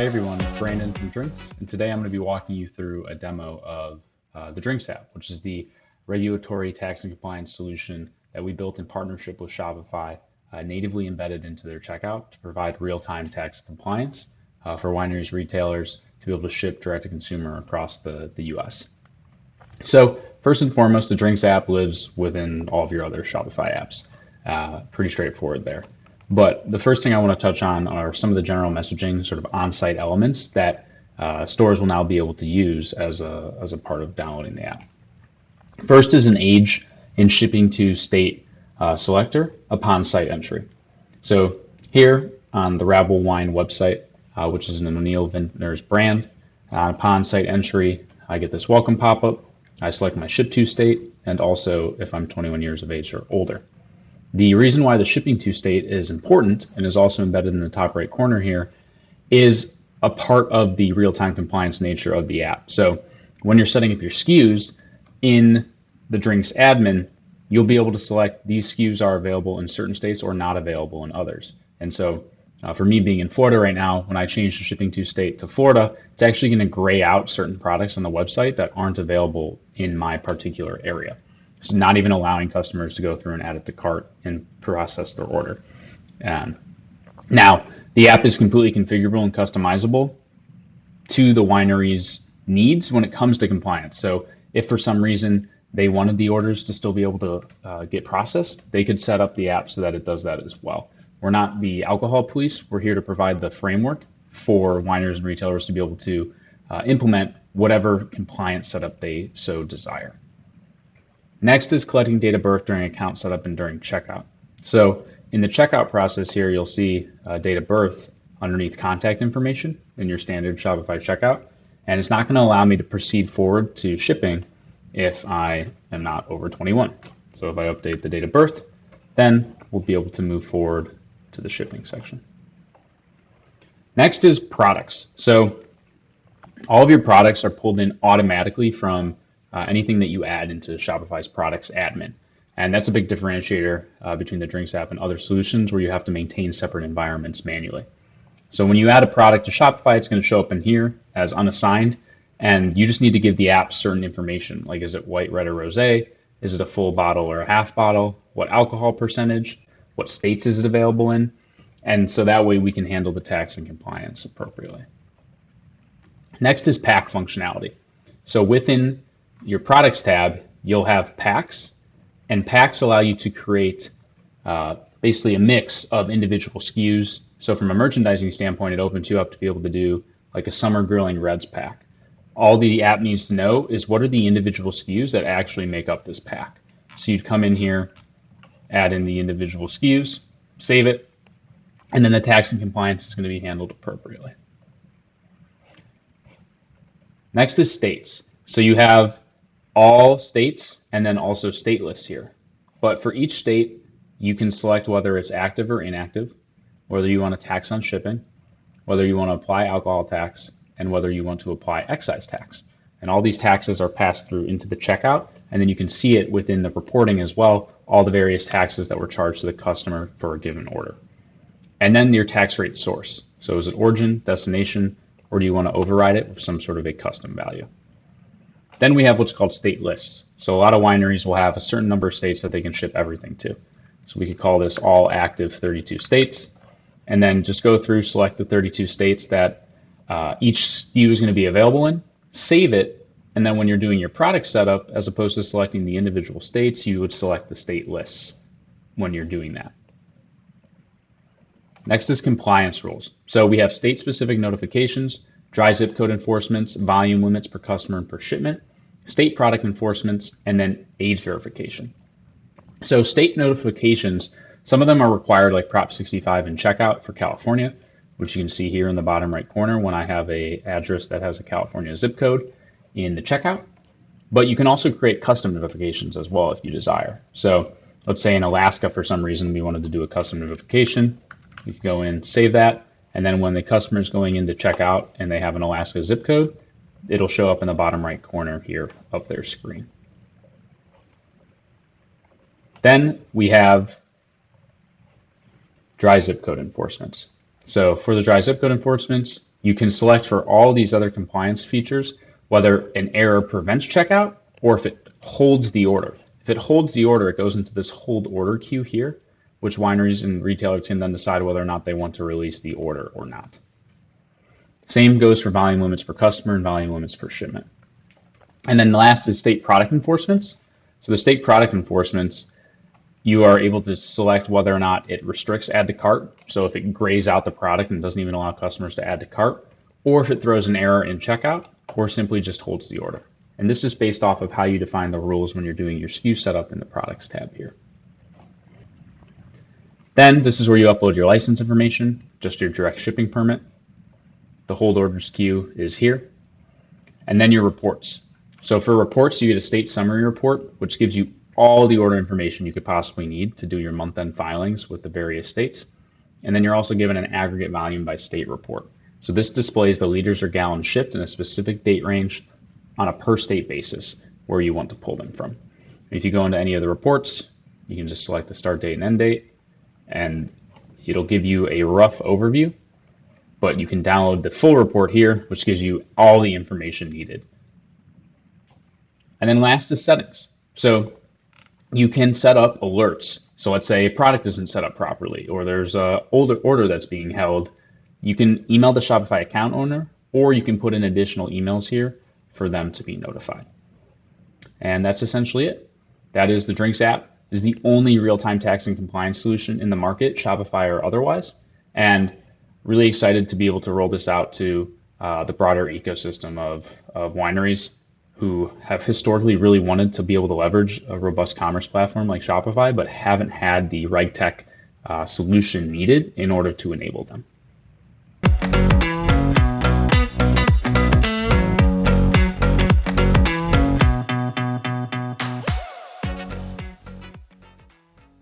everyone, it's Brandon from Drinks, and today I'm going to be walking you through a demo of the Drinks app, which is the regulatory tax and compliance solution that we built in partnership with Shopify, natively embedded into their checkout to provide real-time tax compliance for wineries, retailers to be able to ship direct to consumer across the US. So first and foremost, the Drinks app lives within all of your other Shopify apps. Pretty straightforward there. But the first thing I want to touch on are some of the general messaging, sort of on-site elements that stores will now be able to use as a part of downloading the app. First is an age and shipping to state selector upon site entry. So here on the Rabble Wine website, which is an O'Neill Vintners brand, upon site entry, I get this welcome pop-up. I select my ship to state and also if I'm 21 years of age or older. The reason why the shipping to state is important and is also embedded in the top right corner here is a part of the real-time compliance nature of the app. So when you're setting up your SKUs in the Drinks admin, you'll be able to select these SKUs are available in certain states or not available in others. And so for me being in Florida right now, when I change the shipping to state to Florida, it's actually going to gray out certain products on the website that aren't available in my particular area. So not even allowing customers to go through and add it to cart and process their order. Now, the app is completely configurable and customizable to the winery's needs when it comes to compliance. So if for some reason they wanted the orders to still be able to get processed, they could set up the app so that it does that as well. We're not the alcohol police. We're here to provide the framework for wineries and retailers to be able to implement whatever compliance setup they so desire. Next is collecting date of birth during account setup and during checkout. So in the checkout process here, you'll see date of birth underneath contact information in your standard Shopify checkout. And it's not going to allow me to proceed forward to shipping if I am not over 21. So if I update the date of birth, then we'll be able to move forward to the shipping section. Next is products. So all of your products are pulled in automatically from anything that you add into Shopify's products admin. And that's a big differentiator between the Drinks app and other solutions where you have to maintain separate environments manually. So when you add a product to Shopify, it's going to show up in here as unassigned, and you just need to give the app certain information, like is it white, red, or rosé? Is it a full bottle or a half bottle? What alcohol percentage? What states is it available in? And so that way we can handle the tax and compliance appropriately. Next is pack functionality. So within your products tab, you'll have packs, and packs allow you to create basically a mix of individual SKUs. So from a merchandising standpoint, it opens you up to be able to do like a summer grilling reds pack. All the app needs to know is what are the individual SKUs that actually make up this pack. So you'd come in here, add in the individual SKUs, save it, and then the tax and compliance is going to be handled appropriately. Next is states. So you have all states and then also state lists here. But for each state, you can select whether it's active or inactive, whether you want to tax on shipping, whether you want to apply alcohol tax, and whether you want to apply excise tax. And all these taxes are passed through into the checkout, and then you can see it within the reporting as well, all the various taxes that were charged to the customer for a given order. And then your tax rate source. So is it origin, destination, or do you want to override it with some sort of a custom value? Then we have what's called state lists. So a lot of wineries will have a certain number of states that they can ship everything to. So we could call this all active 32 states, and then just go through, select the 32 states that each SKU is going to be available in, save it, and then when you're doing your product setup, as opposed to selecting the individual states, you would select the state lists when you're doing that. Next is compliance rules. So we have state-specific notifications, dry zip code enforcements, volume limits per customer and per shipment, state product enforcements, and then age verification. So state notifications, some of them are required like Prop 65 in checkout for California, which you can see here in the bottom right corner when I have an address that has a California zip code in the checkout. But you can also create custom notifications as well if you desire. So let's say in Alaska, for some reason, we wanted to do a custom notification. You can go in, save that, and then when the customer is going in to check out and they have an Alaska zip code, it'll show up in the bottom right corner here of their screen. Then we have dry zip code enforcements. So for the dry zip code enforcements, you can select for all these other compliance features, whether an error prevents checkout or if it holds the order. If it holds the order, it goes into this hold order queue here, which wineries and retailers can then decide whether or not they want to release the order or not. Same goes for volume limits per customer and volume limits per shipment. And then last is state product enforcements. So the state product enforcements, you are able to select whether or not it restricts add to cart. So if it grays out the product and doesn't even allow customers to add to cart, or if it throws an error in checkout, or simply just holds the order. And this is based off of how you define the rules when you're doing your SKU setup in the products tab here. Then this is where you upload your license information, just your direct shipping permit. The hold order SKU is here. And then your reports. So for reports, you get a state summary report, which gives you all the order information you could possibly need to do your month-end filings with the various states. And then you're also given an aggregate volume by state report. So this displays the liters or gallons shipped in a specific date range on a per state basis where you want to pull them from. If you go into any of the reports, you can just select the start date and end date, and it'll give you a rough overview, but you can download the full report here, which gives you all the information needed. And then last is settings. So you can set up alerts. So let's say a product isn't set up properly, or there's an older order that's being held. You can email the Shopify account owner, or you can put in additional emails here for them to be notified. And that's essentially it. That is the Drinks app. It is the only real-time tax and compliance solution in the market, Shopify or otherwise. And really excited to be able to roll this out to the broader ecosystem of wineries who have historically really wanted to be able to leverage a robust commerce platform like Shopify, but haven't had the RegTech solution needed in order to enable them.